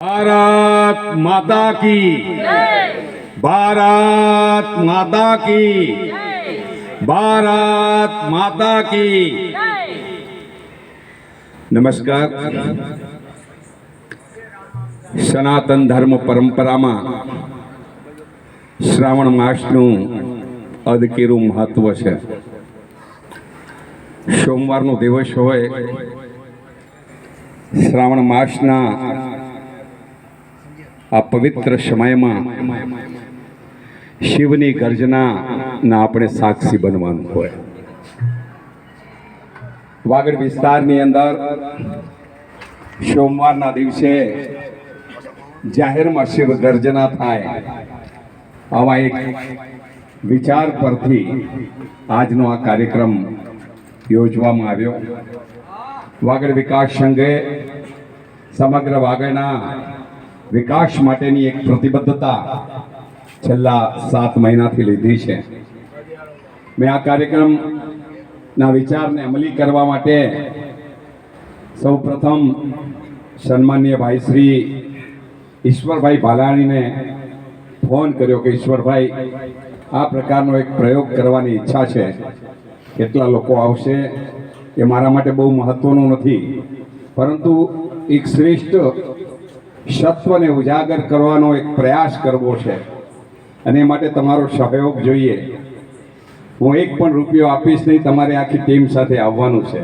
भारत माता की, भारत माता की, भारत माता की। नमस्कार। सनातन धर्म परंपरा में श्रावण मासનું અદકેરું મહત્વ છે। સોમવારનો દિવસ હોય, શ્રાવણ માસના આ પવિત્ર સમયમાં શિવની ગર્જનાના આપણે સાક્ષી બનવાનું હોય। વાગડ વિસ્તારની અંદર સોમવારના દિવસે જાહેરમાં શિવ ગર્જના થાય, આવા એક વિચાર પરથી આજનો આ કાર્યક્રમ યોજવામાં આવ્યો। વાગડ વિકાસ સંઘે સમગ્ર વાગડના વિકાસ માટેની એક પ્રતિબદ્ધતા છેલ્લા 7 મહિનાથી લીધી છે। મેં આ કાર્યક્રમના વિચારને અમલી કરવા માટે સૌપ્રથમ સન્માનીય ભાઈ શ્રી ઈશ્વરભાઈ ભાલાણીને ફોન કર્યો કે ઈશ્વરભાઈ, આ પ્રકારનો એક પ્રયોગ કરવાની ઈચ્છા છે, કેટલા લોકો આવશે એ મારા માટે બહુ મહત્વનું નથી, પરંતુ એક શ્રેષ્ઠ સત્વને ઉજાગર કરવાનો એક પ્રયાસ કરવો છે અને એ માટે તમારો સહયોગ જોઈએ। હું એક પણ રૂપિયો આપીશ નહીં, તમારે આખી ટીમ સાથે આવવાનું છે।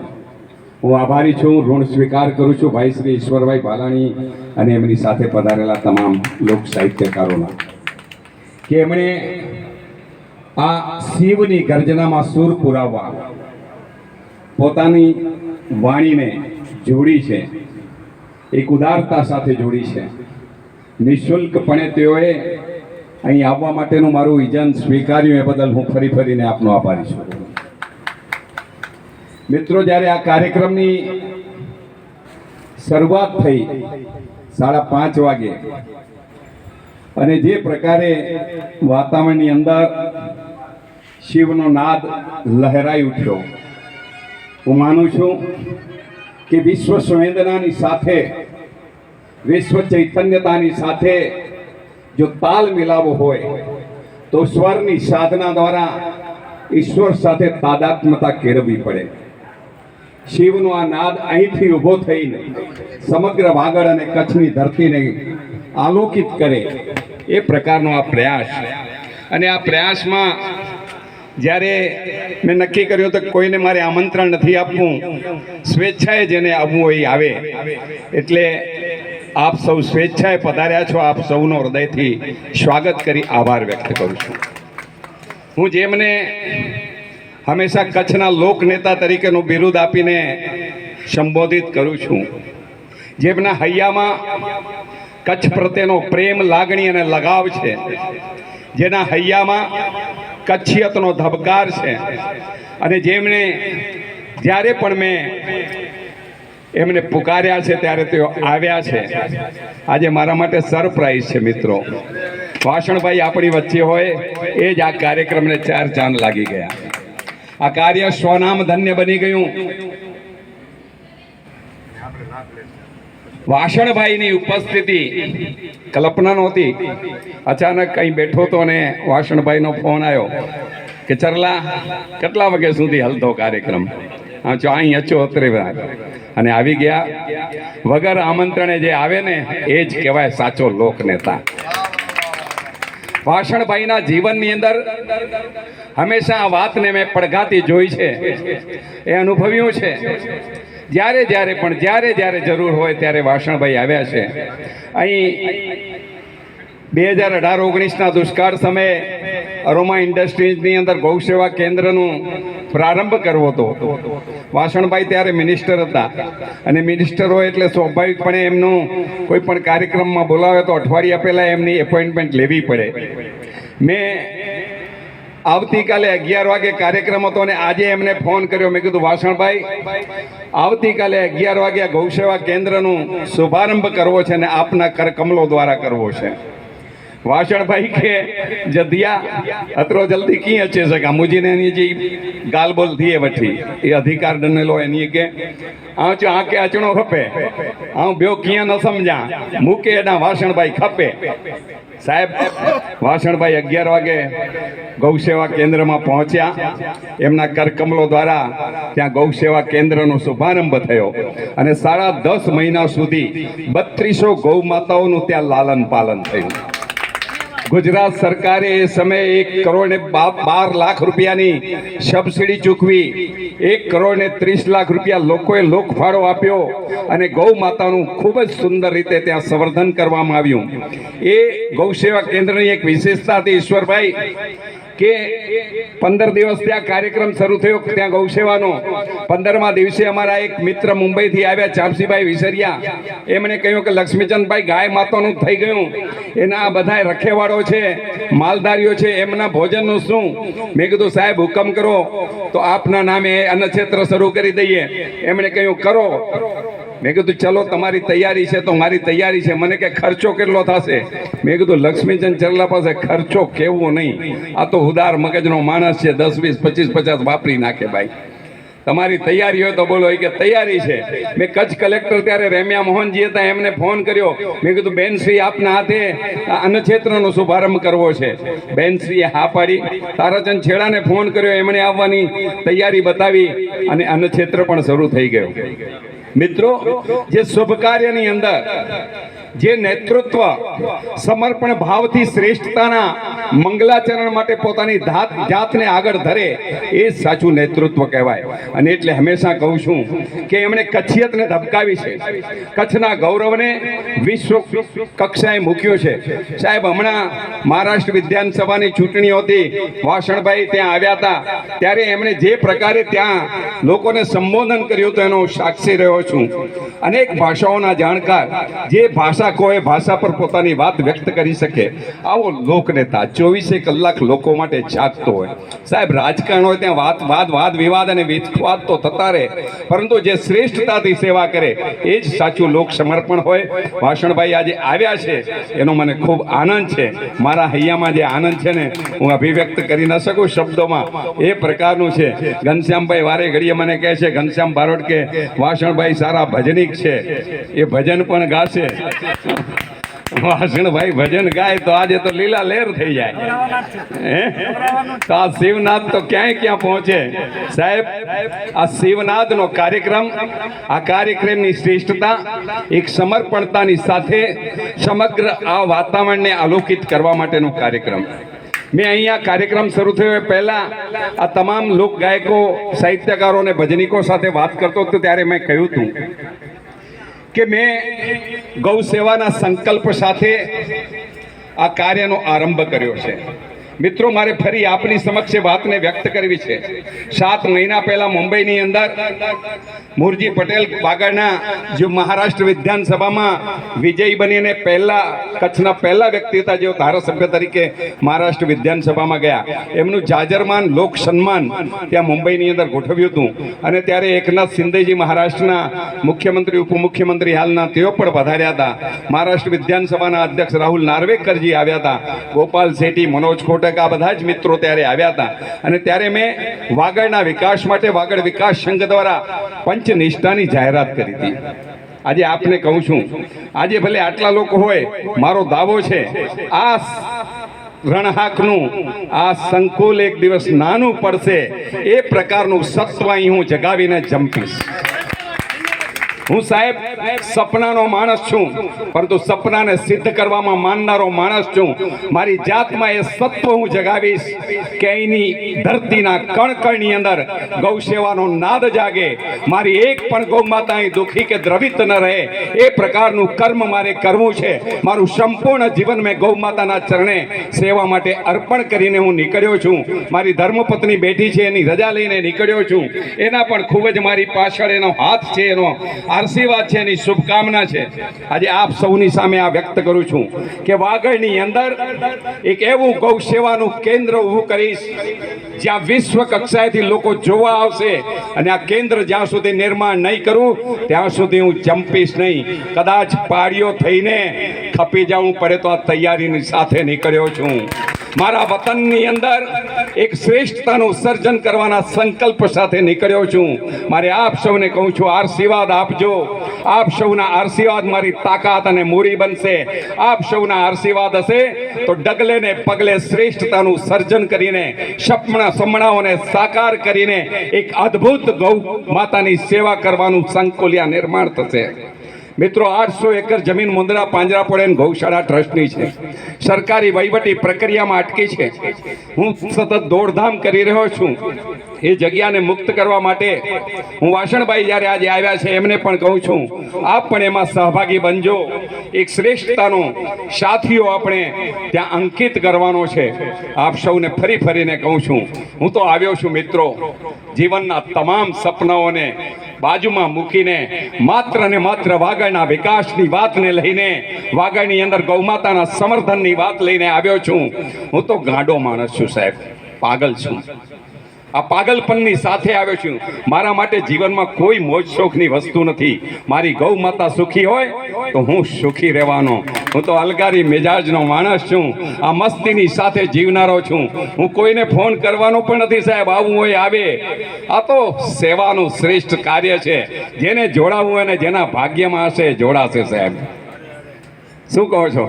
હું આભારી છું, ઋણ સ્વીકાર કરું છું ભાઈ શ્રી ઈશ્વરભાઈ ભાલાણી અને એમની સાથે પધારેલા તમામ લોક સાહિત્યકારોના, કે એમણે આ શિવની ગર્જનામાં સૂર પુરાવવા પોતાની વાણીને જોડી છે, એક ઉદારતા સાથે જોડી છે। નિઃશુલ્કપણે તેઓએ અહીં આવવા માટેનું મારું ઇજન સ્વીકાર્યું, એ બદલ હું ફરીને આપનો આભારી છું। મિત્રો, જ્યારે આ કાર્યક્રમની શરૂઆત થઈ 5:30 વાગે અને જે પ્રકારે વાતાવરણની અંદર શિવનો નાદ લહેરાઈ ઉઠ્યો, હું માનું છું કે વિશ્વ સંવેદનાની સાથે, વિશ્વ ચૈતન્યતાની સાથે જો તાલ મિલાવો હોય તો સ્વરની સાધના દ્વારા ઈશ્વર સાથે તાદાત્મ્યતા કેળવવી પડે। શિવનો આ નાદ અહીંથી ઊભો થઈને સમગ્ર વાગડ અને કચ્છની ધરતીને આલોકિત કરે, એ પ્રકારનો આ પ્રયાસ। અને આ પ્રયાસમાં જ્યારે મેં નક્કી કર્યું તો કોઈને મારે આમંત્રણ નથી આપવું, સ્વેચ્છાએ જેને આવવું હોય આવે, એટલે આપ સૌ સ્વેચ્છાએ પધાર્યા છો, આપ સૌનો હૃદયથી સ્વાગત કરી આભાર વ્યક્ત કરું છું। હું જેમને હંમેશા કચ્છના લોકનેતા તરીકેનું બિરુદ આપીને સંબોધિત કરું છું, જેમના હૈયામાં કચ્છ પ્રત્યેનો પ્રેમ, લાગણી અને લગાવ છે, જેના હૈયામાં કચ્છિયતનો ધબકાર છે, અને જેમણે જ્યારે પણ મેં એમને પુકાર્યા છે ત્યારે તેઓ આવ્યા છે। આજે મારા માટે સરપ્રાઈઝ છે મિત્રો, વાસણભાઈ આપણી વચ્ચે હોય એ જ આ કાર્યક્રમને 4 ચાંદ લાગી ગયા। આ કાર્ય સ્વનામ ધન્ય બની ગયું। વાસણભાઈની ઉપસ્થિતિ કલ્પના નહોતી, અચાનક અહીં બેઠો તો ને વાસણભાઈનો ફોન આવ્યો કે ચરલા કેટલા વાગ્યા સુધી હલતો કાર્યક્રમ? હા જો અહીં અચો અત્રે અને આવી ગયા। વગર આમંત્રણે જે આવે ને એ જ કહેવાય સાચો લોકનેતા। વાસણભાઈના જીવનની અંદર હંમેશા આ વાતને મેં પડઘાતી જોઈ છે, એ અનુભવ્યું છે। જ્યારે પણ જરૂર હોય ત્યારે વાસણભાઈ આવ્યા છે। અહીં 2018-19ના દુષ્કાળ સમયે અરોમા ઇન્ડસ્ટ્રીઝની અંદર ગૌસેવા કેન્દ્રનું પ્રારંભ કરવો હતો। વાસણભાઈ ત્યારે મિનિસ્ટર હતા, અને મિનિસ્ટર હોય એટલે સ્વાભાવિકપણે એમનું કોઈ પણ કાર્યક્રમમાં બોલાવે તો અઠવાડિયા પહેલાં એમની એપોઇન્ટમેન્ટ લેવી પડે। મેં આવતીકાલે 11 વાગે કાર્યક્રમ હતો અને આજે એમને ફોન કર્યો, મેં કીધું વાસણભાઈ આવતીકાલે 11 વાગે ગૌસેવા કેન્દ્રનું શુભારંભ કરવો છે અને આપના કરકમલો દ્વારા કરવો છે। वाषण भाई के जदिया अतरो जल्दी की अचे सका मुझे ने जी गाल बोल थी वठी ये अधिकार डनेलो एनी के आ चो आके अचणो खपे आ ब्यो किया न समझा मुके एना वाषण भाई खपे साहेब वाषण भाई 11 वागे गौसेवा केंद्र में पहुंचा एमना करकमलो द्वारा त्या गौसेवा केंद्र नो शुभारंभ थयो अने 10.5 महीना सुधी 3200 गौ माताओं त्या लालन पालन थयुं। गुजरात सरकारे ए समय 1.12 लाख रुपयानी सब्सिडी चूकवी 1.30 लाख रुपया लोकोए લોકફાળો આપ્યો અને ગૌ માતાનું ખૂબ જ સુંદર રીતે ત્યાં સંવર્ધન કરવામાં આવ્યું। એ ગૌસેવા કેન્દ્રની એક વિશેષતા હતી ઈશ્વરભાઈ કે 15 દિવસ ત્યાં કાર્યક્રમ શરૂ થયો ત્યાં ગૌસેવાનો 15મા દિવસે અમારા એક મિત્ર મુંબઈથી આવ્યા ચામસીભાઈ વિસરિયા એમણે કહ્યું કે લક્ષ્મીચંદભાઈ ગાય માતાનું થઈ ગયું એના બધાય રખેવાળો છે માલધારીઓ છે એમના ભોજનનું શું? મેં કીધું સાહેબ હુકમ કરો તો આપના નામે અન્નક્ષેત્ર શરૂ કરી દઈએ। એમણે કહ્યું કરો। મેં કીધું ચલો તમારી તૈયારી છે તો મારી તૈયારી છે। મને કે ખર્ચો કેટલો થશે? મેં કીધું લક્ષ્મીચંદ ચરલા પાસે ખર્ચો કેવો નહીં, આ તો ઉદાર મગજનો માણસ છે, 10 20 25 50 વાપરી નાખે ભાઈ। તમારી તૈયારી હોય તો બોલો કે તૈયારી છે। મેં કચ્છ કલેક્ટર ત્યારે રેમ્યા મોહનજી હતા એમને ફોન કર્યો। મેં કીધું બેનશ્રી આપના હાથે અન્નક્ષેત્રનો શુભારંભ કરવો છે। બેનશ્રીએ હા પાડી। તારાચંદ છેડાને ફોન કર્યો, એમણે આવવાની તૈયારી બતાવી અને અન્નક્ષેત્ર પણ શરૂ થઈ ગયો। મિત્રો, જે શુભ કાર્યની અંદર જે નેતૃત્વ સમર્પણ ભાવથી શ્રેષ્ઠતાના મંગલાચરણ માટે પોતાની જાતને આગળ ધરે એ સાચું નેતૃત્વ કહેવાય। અને એટલે હંમેશા કહું છું કે એમણે કચ્છિયતને ધબકાવી છે, કચ્છના ગૌરવને વિશ્વ કક્ષાએ મૂક્યો છે। સાહેબ હમણાં મહારાષ્ટ્ર વિધાનસભાની ચૂંટણીઓ હતી, વાસણભાઈ ત્યાં આવ્યા હતા ત્યારે એમણે જે પ્રકારે ત્યાં લોકોને સંબોધન કર્યું હતું એનો સાક્ષી રહ્યો છું। અનેક ભાષાઓના જાણકાર જે ભાષા કોઈ ભાષા પર પોતાની વાત વ્યક્ત કરી શકે આવો લોકનેતા 24 કલાક લોકો માટે જાગતો હોય। સાહેબ રાજકારણ હોય ત્યાં વાદ વિવાદ અને વિખવાદ તો થતા રહે, પરંતુ જે શ્રેષ્ઠતાથી સેવા કરે એ જ સાચું લોક સમર્પણ હોય। વાસણભાઈ આજે આવ્યા છે એનો મને ખૂબ આનંદ છે। મારા હૈયામાં જે આનંદ છે ને હું અભિવ્યક્ત કરી ન શકું શબ્દોમાં, એ પ્રકારનું છે। ઘનશ્યામભાઈ વારે ઘડીએ મને કહે છે, ઘનશ્યામ બારોટ કે વાસણભાઈ સારા ભજનિક છે, એ ભજન પણ ગાશે। વાસણભાઈ ભજન ગાય તો આજે તો લીલા લહેર થઈ જાય। તો આ શિવનાથ તો ક્યાં પહોંચે સાહેબ। આ શિવનાથનો કાર્યક્રમ, આ કાર્યક્રમની શ્રેષ્ઠતા એક સમર્પણતાની સાથે સમગ્ર આ વાતાવરણને આલોકિત કરવા માટેનો કાર્યક્રમ। મેં અહીંયા કાર્યક્રમ શરૂ થયો પહેલા આ તમામ લોક ગાયકો, સાહિત્યકારો અને ભજનિકો સાથે વાત કરતો હતો ત્યારે મેં કહ્યું હતું કે મેં ગૌ સેવાના સંકલ્પ સાથે આ કાર્યનો આરંભ કર્યો છે। મિત્રો, મારે ફરી આપની સમક્ષ વાતને વ્યક્ત કરવી છે। 7 મહિના પહેલા મુંબઈની અંદર મુરજી પટેલ વાગડના જે મહારાષ્ટ્ર વિધાનસભામાં વિજયી બનીને કચ્છના પહેલા વ્યક્તિ હતા જેઓ ધારાસભ્ય તરીકે મહારાષ્ટ્ર વિધાનસભામાં ગયા, એમનું જાજરમાન લોક સન્માન ત્યાં મુંબઈની અંદર ગોઠવ્યું હતું। અને ત્યારે એકનાથ શિંદેજી મહારાષ્ટ્રના મુખ્યમંત્રી, ઉપમુખ્યમંત્રી હાલના તેઓ પણ પધાર્યા હતા। મહારાષ્ટ્ર વિધાનસભાના અધ્યક્ષ રાહુલ નાર્વેકરજી આવ્યા હતા, ગોપાલ શેઠી, મનોજ ખોટક, આ બધા જ મિત્રો ત્યારે આવ્યા હતા। અને ત્યારે મેં વાગડના વિકાસ માટે વાગડ વિકાસ સંઘ દ્વારા પંચનિષ્ઠાની જાહેરાત કરી હતી। આજે આપને કહું છું, આજે ભલે આટલા લોકો હોય, મારો દાવો છે આ રણહાકનું આ સંકુલ એક દિવસ નાનું પડશે એ પ્રકારનું સત્વ અહીં હું જગાવીને જંપીશ। હું સાહેબ સપનાનો માણસ છું, પરંતુ સપનાને સિદ્ધ કરવામાં માનનારો માણસ છું। મારી જાતમાં એ સત્વ હું જગાવીશ કે અહીંની ધરતીના કણકણની અંદર ગૌ સેવાનો નાદ જાગે। મારી એક પણ ગૌ માતા અહીં દુઃખી કે દ્રવિત ન રહે એ પ્રકારનું કર્મ મારે કરવું છે। મારું સંપૂર્ણ જીવન મેં ગૌ માતાના ચરણે સેવા માટે અર્પણ કરીને હું નીકળ્યો છું। મારી ધર્મપત્ની બેઠી છે, એની રજા લઈને નીકળ્યો છું। એના પણ ખૂબ જ મારી પાછળ એનો હાથ છે, એનો આશીર્વાદ છે, એની શુભકામના છે। આજે આપ સૌની સામે આ વ્યક્ત કરું છું કે વાગડની અંદર એક એવું ગૌ સેવાનું કેન્દ્ર ઊભું કરીશ જ્યાં વિશ્વ કક્ષાએથી લોકો જોવા આવશે। અને આ કેન્દ્ર જ્યાં સુધી નિર્માણ નહીં કરું ત્યાં સુધી હું જંપીશ નહીં। કદાચ પાડીઓ થઈને ખપી જવું પડે તો આ તૈયારીની સાથે નીકળ્યો છું. મારા વતનની અંદર એક શ્રેષ્ઠતાનું સર્જન કરવાના સંકલ્પ સાથે નીકળ્યો છું. મારે આપ સૌને કહું છું, આશીર્વાદ આપજો. આપ સૌના આશીર્વાદ મારી તાકાત અને મૂડી બનશે. આપ સૌના આશીર્વાદ હશે તો ડગલે ને પગલે શ્રેષ્ઠતાનું સર્જન કરીને સપનાઓને સાકાર કરીને એક અદ્ભુત ગૌ માતાની સેવા કરવાનું સંકુલિયા નિર્માણ થશે. મિત્રો, 800 એકર જમીન મુંદ્રા પાંજરાપોળ ગૌશાળા ટ્રસ્ટની છે. સરકારી વહીવટી પ્રક્રિયામાં અટકી છે. હું સતત દોડધામ કરી રહ્યો છું એ જગ્યાને મુક્ત કરવા માટે. હું વાસણભાઈ જ્યારે આજે આવ્યા છે એમને પણ કહું છું, આપ પણ એમાં સહભાગી બનજો. એક શ્રેષ્ઠતાનો સાથીઓ આપણે ત્યાં અંકિત કરવાનો છે. આપ સૌને ફરી ફરીને કહું છું, હું તો આવ્યો છું મિત્રો જીવનના તમામ સપનાઓને બાજુમાં મૂકીને માત્ર ને માત્ર વાગડના વિકાસની વાતને લઈને, વાગડની અંદર ગૌમાતાના સમર્થનની વાત લઈને આવ્યો છું. હું તો ગાંડો માણસ છું સાહેબ, પાગલ છું. આ પાગલપનની સાથે આવ્યો છું. મારા માટે જીવનમાં કોઈ મોજ શોખની વસ્તુ નથી. મારી ગૌ માતા સુખી હોય તો હું સુખી રહેવાનો. હું તો અલગારી મિજાજનો માણસ છું. આ મસ્તીની સાથે જીવનારો છું. હું કોઈને ફોન કરવાનો પણ નથી સાહેબ, આવું હોય આવે. આ તો સેવાનું શ્રેષ્ઠ કાર્ય છે. જેને જોડાવવું અને જેના ભાગ્યમાં હશે જોડાશે સાહેબ. શું કહો છો?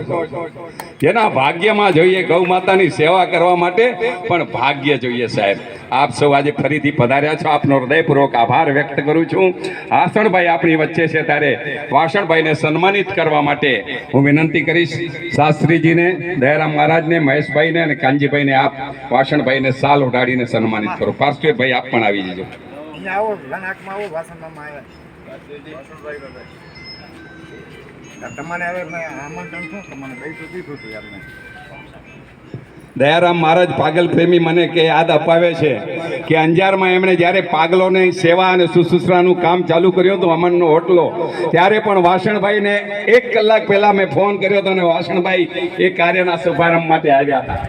જેના ભાગ્યમાં જોઈએ ગૌ માતાની સેવા કરવા માટે પણ ભાગ્ય જોઈએ સાહેબ. આપ સૌ આજે ફરીથી પધાર્યા છો, આપનો હૃદયપૂર્વક આભાર વ્યક્ત કરું છું. વાસણભાઈ આપણી વચ્ચે છે ત્યારે વાસણભાઈને સન્માનિત કરવા માટે હું વિનંતી કરીશ શાસ્ત્રીજીને, દયારામ મહારાજને, મહેશભાઈને અને કાનજીભાઈને. આપ વાસણભાઈને સાલ ઉડાડીને સન્માનિત કરો. પાર્શ્વભાઈ આપ પણ આવી જજો. દયારામ મહારાજ પાગલ પ્રેમી મને કે યાદ અપાવે છે કે અંજારમાં એમણે જ્યારે પાગલોની સેવા અને શુશ્રૂષાનું કામ ચાલુ કર્યું હતું, અમનનો હોટલો, ત્યારે પણ વાસણભાઈને 1 કલાક પહેલા મેં ફોન કર્યો હતો અને વાસણભાઈ એ કાર્યના શુભારંભ માટે આવ્યા હતા.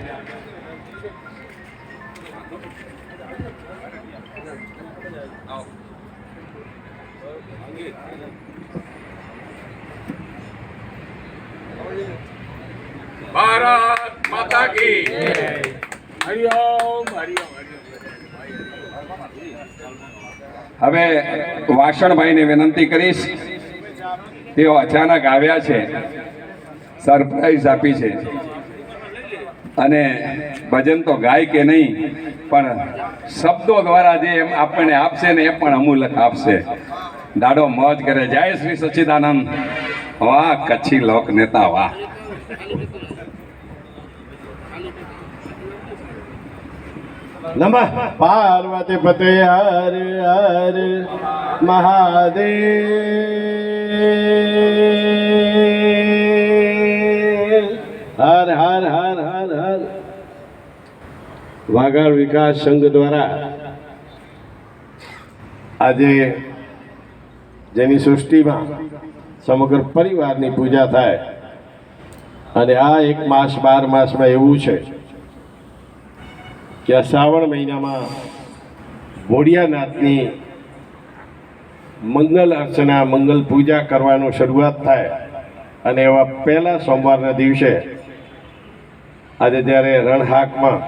ભારત માતા કી હવે વાસણભાઈને વિનંતી કરીશ, તેઓ અચાનક આવ્યા છે, સરપ્રાઈઝ આપી છે અને ભજન તો ગાય કે નહીં પણ શબ્દો દ્વારા જે આપણને આપશે ને એ પણ અમૂલક આપશે. દાડો મોજ કરે. જય શ્રી સચ્ચિદાનંદ. વાહ કચ્છી લોક નેતા, વાહ. નમઃ પાર્વતી પતે હર હર મહાદેવ. હર હર હર હર હર. વાગડ વિકાસ સંઘ દ્વારા આજે જેની સૃષ્ટિમાં સમગ્ર પરિવારની પૂજા થાય અને આ 1 માસ 12 માસમાં એવું છે કે આ શ્રાવણ મહિનામાં ભોળિયાનાથની મંગલ અર્ચના, મંગલ પૂજા કરવાનું શરૂઆત થાય અને એવા પહેલા સોમવારના દિવસે આજે જ્યારે રણહાકમાં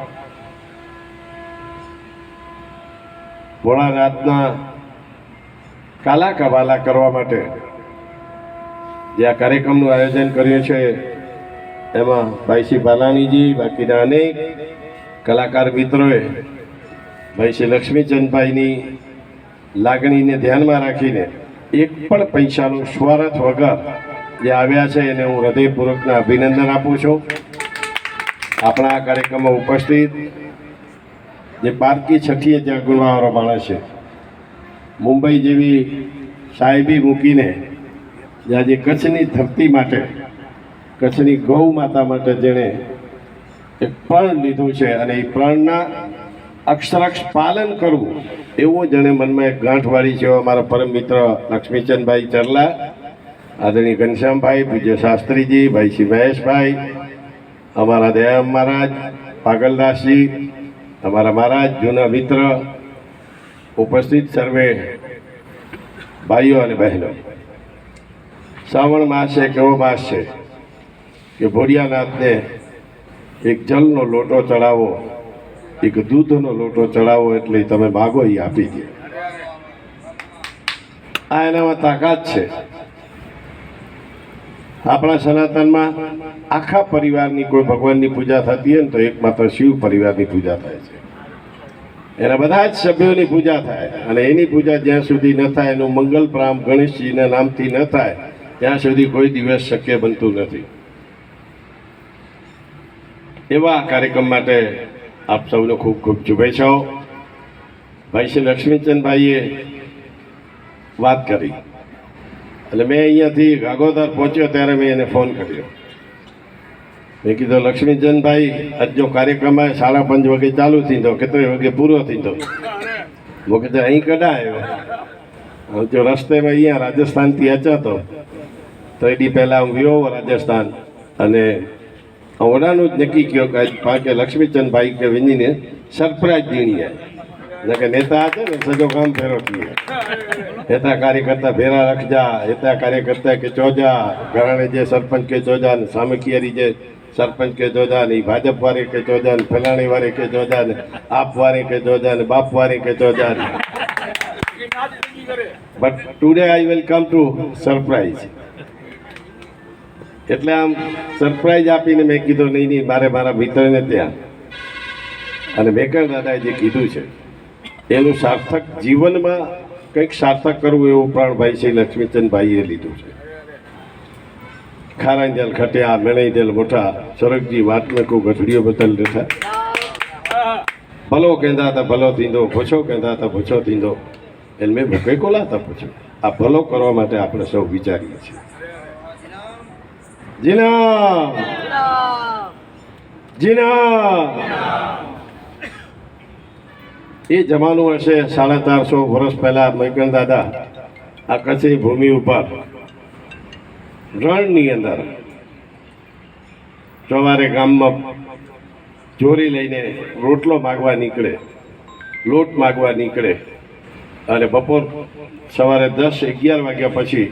ભોળાનાથના કાલા કવાલા કરવા માટે જે આ કાર્યક્રમનું આયોજન કર્યું છે એમાં ભાઈશ્રી બાલાણીજી, બાકીના અનેક કલાકાર મિત્રોએ ભાઈશ્રી લક્ષ્મીચંદભાઈની લાગણીને ધ્યાનમાં રાખીને 1 પણ પૈસાનું સ્વાર્થ વગર જે આવ્યા છે એને હું હૃદયપૂર્વકના અભિનંદન આપું છું. આપણા આ કાર્યક્રમમાં ઉપસ્થિત જે પારકી છઠ્ઠીએ જ્યાં ગુણવાવાળો માણસ છે, મુંબઈ જેવી સાહેબી મૂકીને આજે કચ્છની ધરતી માટે, કચ્છની ગૌ માતા માટે જેણે એક પ્રણ લીધું છે અને એ પ્રણના અક્ષરક્ષ પાલન કરવું એવો જેણે મનમાં એક ગાંઠ વાળી છે. અમારા પરમ મિત્ર લક્ષ્મીચંદભાઈ ચરલા, આદરણીય ઘનશ્યામભાઈ, પૂજ્ય શાસ્ત્રીજી, ભાઈ શ્રી મહેશભાઈ, અમારા દયારામ મહારાજ, પાગલદાસજી, અમારા મહારાજ, જૂના મિત્ર, ઉપસ્થિત સર્વે ભાઈઓ અને બહેનો. શ્રાવણ માસ એક એવો માસ છે કે ભોળિયાનાથને એક જલનો લોટો ચડાવો, એક દૂધનો લોટો ચડાવો, એટલે તમે માગો એ આપી દે. આ એનામાં તાકાત છે. આપણા સનાતનમાં આખા પરિવારની કોઈ ભગવાનની પૂજા થતી હોય ને તો એકમાત્ર શિવ પરિવારની પૂજા થાય છે. એના બધા જ સભ્યોની પૂજા થાય, અને એની પૂજા જ્યાં સુધી ન થાય, એનું મંગલ પ્રામ ગણેશજીના નામથી ન થાય ત્યાં સુધી કોઈ દિવસ શક્ય બનતું નથી. એવા કાર્યક્રમ માટે આપ સૌને ખૂબ ખૂબ શુભેચ્છાઓ. ભાઈ શ્રી લક્ષ્મીચંદભાઈએ વાત કરી, એટલે મેં અહીંયાથી ગાગોદર પહોંચ્યો ત્યારે મેં એને ફોન કર્યો. મેં કીધું, લક્ષ્મીચંદભાઈ, આજ જો કાર્યક્રમ આવે 5:30 વાગે ચાલુ થીંદો, કેટલી વાગે પૂરો થીંદો? હું કીધું અહીં કડા આવ્યો, જો રસ્તેમાં અહીંયા રાજસ્થાનથી અચાતો તો એની પહેલાં હું ગયો રાજસ્થાન, અને ઓડાનું જ નક્કી કર્યો કે લક્ષ્મીચંદભાઈ કે વિનીને સરપ્રાઈઝ દેણી આવે. કે નેતા છે ને સજો કામ ફેરો થઈએ, હેતા કાર્યકર્તા ભેરા રખજા, હેતા કાર્યકર્તા કે ચોજા, ઘરાણે જે સરપંચ કે ચોજા ને સામખિયારી જે સરપંચ કે ચોજા ને ભાજપ વાળે કે ચોજા ને ફલાણી વાળે કે ચોજા ને આપ વાળે કે ચોજા ને બાપ વાળે કે ચોજા ને. But today I will come to surprise. એટલે આમ સરપ્રાઈઝ આપીને મેં કીધું નહીં, મારે મારા મિત્રને ત્યાં, અને મેકણ દાદાએ જે કીધું છે એનું સાર્થક જીવનમાં કંઈક સાર્થક કરવું એવું પ્રાણભાઈ શ્રી લક્ષ્મીચંદભાઈએ લીધું છે. ખારાઈ દેલ ખટ્યા, મેણાઈ દેલ મોટા, સરગજી વાતને કો ગઠડીઓ બદલ બેઠા. ભલો કહેતા હતા ભલો થીંદો, ભૂછો કહેતા હતા ભૂછો થીંદો, એને મેં ભૂકે કોલાતા પૂછ્યું. આ ભલો કરવા માટે આપણે સૌ વિચારીએ છીએ. જીના જીના એ જમાનું હશે 450 વર્ષ પહેલા. મૈકણ દાદા આ કચ્છની ભૂમિ ઉપર રણની અંદર સવારે ગામમાં ચોરી લઈને રોટલો માગવા નીકળે, લોટ માગવા નીકળે, અને બપોર સવારે 10-11 વાગ્યા પછી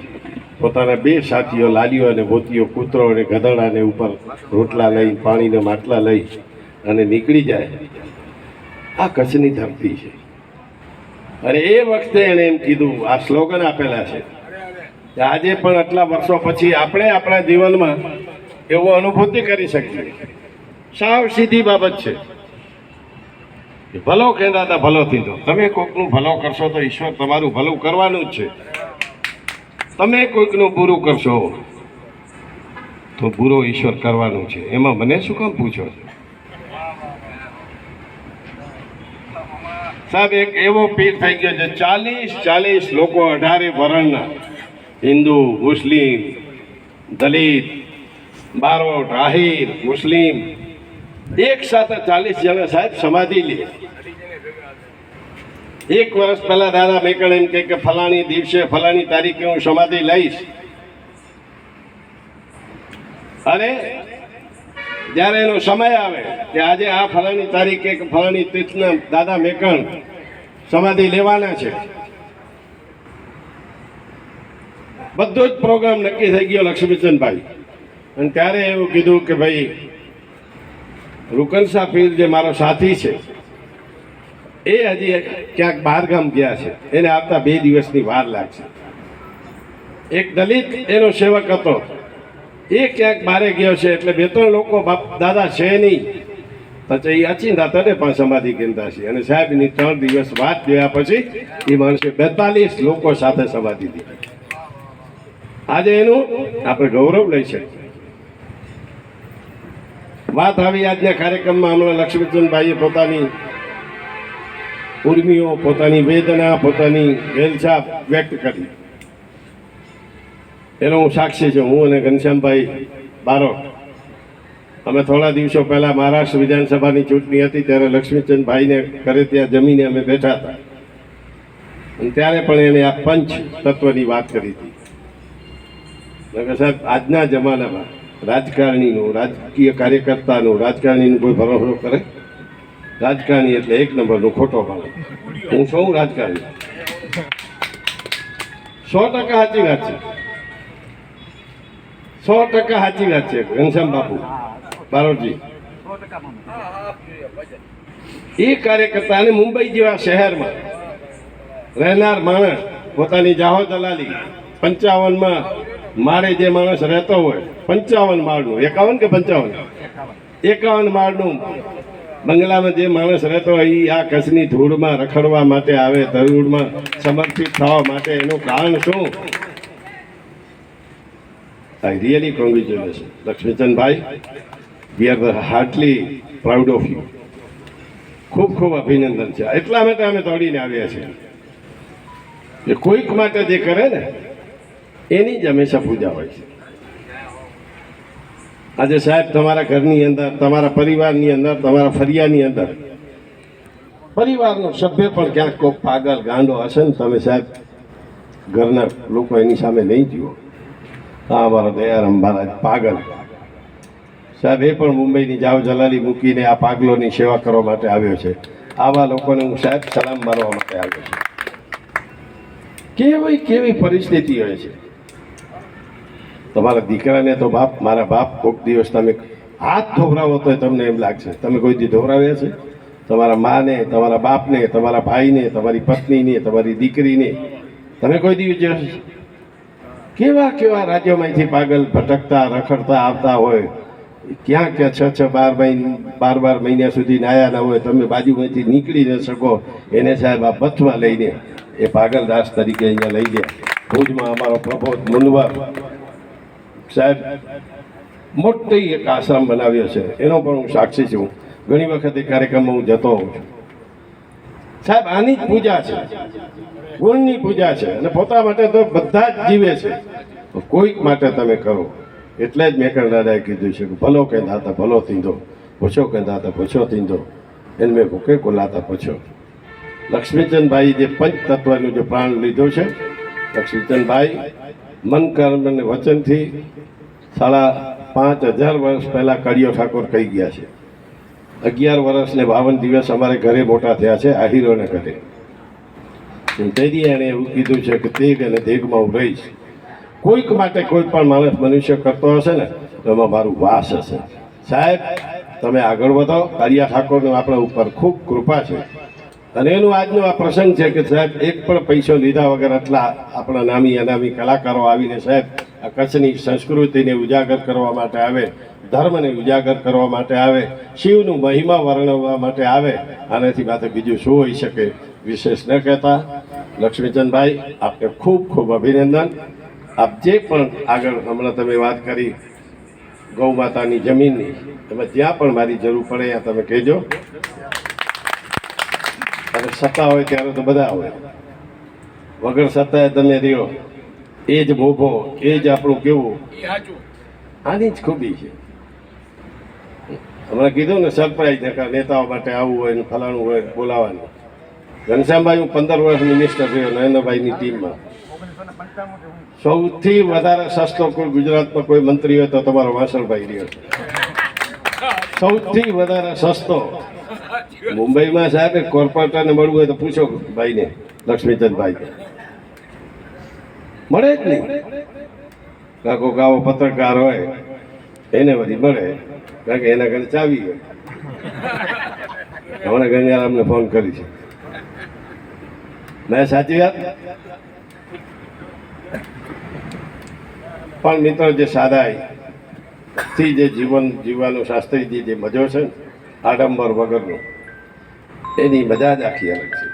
પોતાના 2 સાથીઓ લાલીઓ અને મોતીઓ, કૂતરો અને ગધેડાને ઉપર રોટલા લઈ, પાણીના માટલા લઈ અને નીકળી જાય. આ કચ્છની ધરતી છે. અને એ વખતે એણે એમ કીધું, આ સ્લોગન આપેલા છે કે આજે પણ આટલા વર્ષો પછી આપણે આપણા જીવનમાં એવો અનુભૂતિ કરી શકીએ. સાવ સીધી બાબત છે. ભલો કહેતા હતા ભલો થીધો. તમે કોઈકનું ભલો કરશો તો ઈશ્વર તમારું ભલું કરવાનું જ છે. તમે કોઈકનું બુરું કરશો તો બુરો ઈશ્વર કરવાનું છે. એમાં મને શું કામ પૂછો છો? સાહેબ, એક એવો પીર થઈ ગયો છે, 40 લોકો 18 વર્ણના, હિન્દુ, મુસ્લિમ, દલિત, બારોટ, આહિર, મુસ્લિમ, એક સાથે 40 જણા સાહેબ સમાધિ લે. 1 વર્ષ પહેલા દાદા મેકણ એમ કે ફલાણી દિવસે ફલાણી તારીખે હું સમાધિ લઈશ, અને જ્યારે એનો સમય આવે કે આજે આ ફલાણી તારીખે કે ફલાણી તીર્થના દાદા મેકણ સમાધિ લેવાના છે, બધો જ પ્રોગ્રામ નક્કી થઈ ગયો લક્ષ્મીચંદભાઈ. અને ત્યારે એવું કીધું કે ભાઈ રૂકનશાહ પીર જે મારો સાથી છે એ હજી ક્યાંક બહાર ગામ ગયા છે, એને આવતા 2 દિવસની વાર લાગશે. એક દલિત એનો સેવક હતો, એ ક્યાંક બારે ગયો છે, એટલે 2-3 લોકો બાપ દાદા છે નહીં, તો એ અચિંતા તને પણ સમાધિ કેન્દ્ર છે. અને સાહેબની 3 દિવસ વાત જોયા પછી એ માણસે 42 લોકો સાથે સમાધિ દીધી. આજે એનું આપણે ગૌરવ લઈ શકીએ. વાત આવી આજના કાર્યક્રમમાં હમણાં લક્ષ્મીચંદભાઈએ પોતાની ઉર્મિઓ, પોતાની વેદના, પોતાની વેલછાપ વ્યક્ત કરી. એનો હું સાક્ષી છું. હું અને ઘનશ્યામભાઈ બારોટ અમે થોડા દિવસો પહેલાં મહારાષ્ટ્ર વિધાનસભાની ચૂંટણી હતી ત્યારે લક્ષ્મીચંદભાઈને ઘરે ત્યાં જમીને અમે બેઠા હતા, અને ત્યારે પણ એને આ પંચ તત્વની વાત કરી હતી. સાહેબ, આજના જમાનામાં રાજકારણીનું, રાજકીય કાર્યકર્તાનું, રાજકારણીનું કોઈ ભરોસો કરે? રાજકારણી એટલે 1 નંબરનો ખોટો માણસ. હું છું રાજકારણી, 100% સાચી વાત છે. 100% સાચી વાત છે ઘનશ્યામ બાપુ બારોટજી. એ કાર્યકર્તા અને મુંબઈ જેવા શહેરમાં રહેનાર માણસ પોતાની જાહો દલાલી 55માં માળે જે માણસ રહેતો હોય 55 માળનું 51 કે 51 માળનું બંગલામાં જે માણસ રહેતો હોય એ આ કચ્છની ધૂળમાં રખડવા માટે આવે, ધૂળમાં સમર્પિત થવા માટે એનું કારણ શું? I really congratulation Laxmichandbhai, we are heartly proud of you. ખૂબ ખૂબ અભિનંદન છે. એટલા માટે અમે દોડીને આવ્યા છીએ કે કોઈક માટે જે કરે ને એની જ હંમેશા પૂજા હોય છે. આજે સાહેબ તમારા ઘરની અંદર, તમારા પરિવારની અંદર, તમારા ફરિયાની અંદર પરિવારનો સભ્ય પણ ક્યાંક કોઈક પાગલ ગાંડો હશે ને, તમે સાહેબ ઘરના લોકો એની સામે નહીં જુઓ. હા, અમારો દયારામ મહારાજ પાગલ સાહેબ એ પણ મુંબઈની જાવ જલાલી મૂકીને આ પાગલોની સેવા કરવા માટે આવ્યો છે. આવા લોકોને હું સાહેબ સલામ મારવા માટે આવ્યો છું. કેવી પરિસ્થિતિ હોય છે. તમારા દીકરાને તો બાપ, મારા બાપ, કોઈક દિવસ તમે હાથ ધોવરાવો તો તમને એમ લાગશે તમે કોઈ દી ધોવરાવ્યા છે? તમારા માને, તમારા બાપને, તમારા ભાઈને, તમારી પત્નીને, તમારી દીકરીને તમે કોઈ દિવસ જોશો? કેવા કેવા રાજ્યોમાંથી પાગલ ભટકતા રખડતા આવતા હોય, ક્યાં ક્યાં 6-12 મહિના સુધી નાયા ના હોય, તમે બાજુમાંથી નીકળી ન શકો, એને સાહેબ આ બથમાં લઈને એ પાગલદાસ તરીકે અહીંયા લઈ ગયા. ભુજમાં અમારો પ્રબોધ મુનવર સાહેબ મોટી એક આશ્રમ બનાવ્યો છે, એનો પણ હું સાક્ષી છું. ઘણી વખત એ કાર્યક્રમમાં હું જતો હોઉં છું. સાહેબ આની જ પૂજા છે, ગુણની પૂજા છે, અને પોતા માટે તો બધા જ જીવે છે. કોઈક માટે તમે કરો. એટલે જ મેકણ દાદાએ કીધું છે કે ભલો કે દાતા ભલો થીંદો, પૂછો કે દાતા પૂછો થીંદો, એને મેં ભૂકે કોલાતા પૂછો. લક્ષ્મીચંદભાઈ જે પંચ તત્વનું જે પ્રાણ લીધો છે, લક્ષ્મીચંદભાઈ મન કર્મ અને વચનથી 5,500 વર્ષ પહેલાં કડિયો ઠાકોર કહી ગયા છે. 11 વર્ષ ને 52 દિવસ અમારે ઘરે મોટા થયા છે, આહિરોને ઘરે. તેથી એણે એવું કીધું છે કે તેગ અને દેગમાં હું રહીશ. કોઈક માટે કોઈ પણ માણસ મનુષ્ય કરતો હશે ને તો એમાં મારું વાસ હશે. સાહેબ તમે આગળ વધો. કાળિયા ઠાકોરનું આપણા ઉપર ખૂબ કૃપા છે, અને એનું આજનો આ પ્રસંગ છે કે સાહેબ એક પણ પૈસો લીધા વગર આટલા આપણા નામી અનામી કલાકારો આવીને સાહેબ આ કચ્છની સંસ્કૃતિને ઉજાગર કરવા માટે આવે, ધર્મને ઉજાગર કરવા માટે આવે, શિવનું મહિમા વર્ણવવા માટે આવે. આનાથી માથે બીજું શું હોઈ શકે? વિશેષ ન કહેતા લક્ષ્મીચંદભાઈ આપને ખૂબ ખૂબ અભિનંદન. આપ જે પણ આગળ હમણાં તમે વાત કરી ગૌ માતાની જમીનની, તમે જ્યાં પણ મારી જરૂર પડે ત્યાં તમે કહેજો. અને સત્તા હોય ત્યારે તો બધા હોય, વગર સત્તાએ તમે રહ્યો એ જ મોભો, એ જ આપણું કેવું, આની જ ખૂબી છે. હમણાં કીધું ને સરપ્રાઈઝ નેતાઓ માટે આવવું હોય ને ફલાણું હોય બોલાવાનું. ઘનશ્યામભાઈ હું 15 વર્ષ મિનિસ્ટર રહ્યો નરેન્દ્રભાઈની ટીમમાં. સૌથી વધારે સસ્તો કોઈ ગુજરાતમાં કોઈ મંત્રી હોય તો તમારો વાસણભાઈ રહ્યો છે. સૌથી વધારે સસ્તો મુંબઈમાં સાહેબ કોર્પોરેટરને મળવું હોય તો પૂછો ભાઈને, લક્ષ્મીચંદભાઈ મળે જ નહીં. કાકો ગાવો પત્રકાર હોય એને બધી મળે, કારણ કે એના ઘરે ચાવી હોય. હમણાં ગંગારામને ફોન કરી છે મેં, સાચી વાત. પણ મિત્રો જે સાદાઈથી જે જીવન જીવવાનું શાસ્ત્રીજી જે મજો છે ને આડંબર વગરનું, એની મજા જ આખી અલગ છે.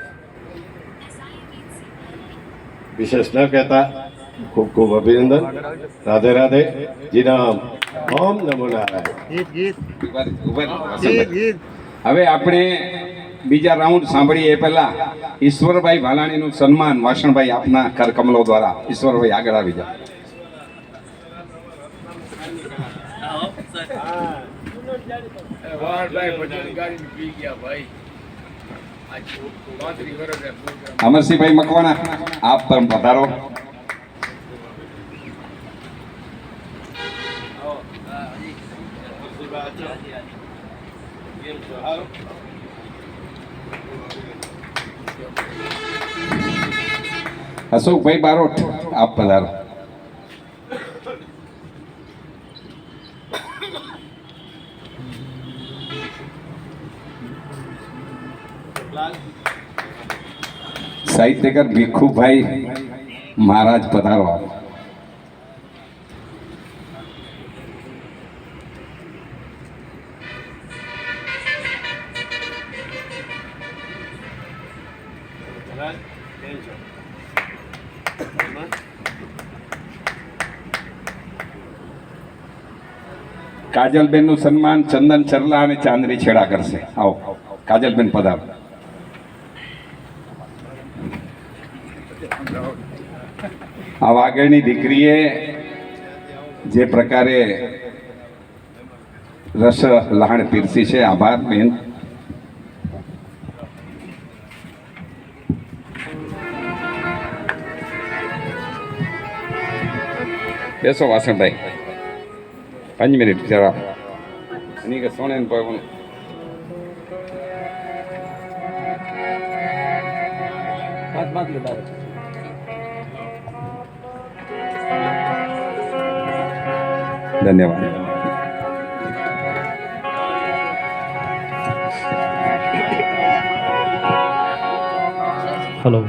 વિશેષ ન કહેતા ખૂબ ખૂબ અભિનંદન. રાધે રાધે. જી રામ. ઓમ નમો નારાયણ. હવે આપણે બીજા રાઉન્ડ સાંભળીએ એ પહેલા ઈશ્વરભાઈ ભાલાણીનું સન્માન વાસણભાઈ આપના કરકમલો દ્વારા. ઈશ્વરભાઈ આગળ આવી જાઓ. અમરસિંહભાઈ મકવાણા આપ પર પધારો. અશોકભાઈ બારોટ આપ પધારો. સાહિત્યકાર ભીખુભાઈ મહારાજ પધારો. કાજલબેન નું સન્માન ચંદન ચરલા અને ચાંદની છેડા કરશે. આવો કાજલબેન પધારો. આ વાગડની દીકરીએ જે પ્રકારે રસ લહાણ પીરસી છે, આભાર બેન. બેસો વાસણભાઈ, 5 મિનિટ જરા એની કે સોને પણ ધન્યવાદ. हेलो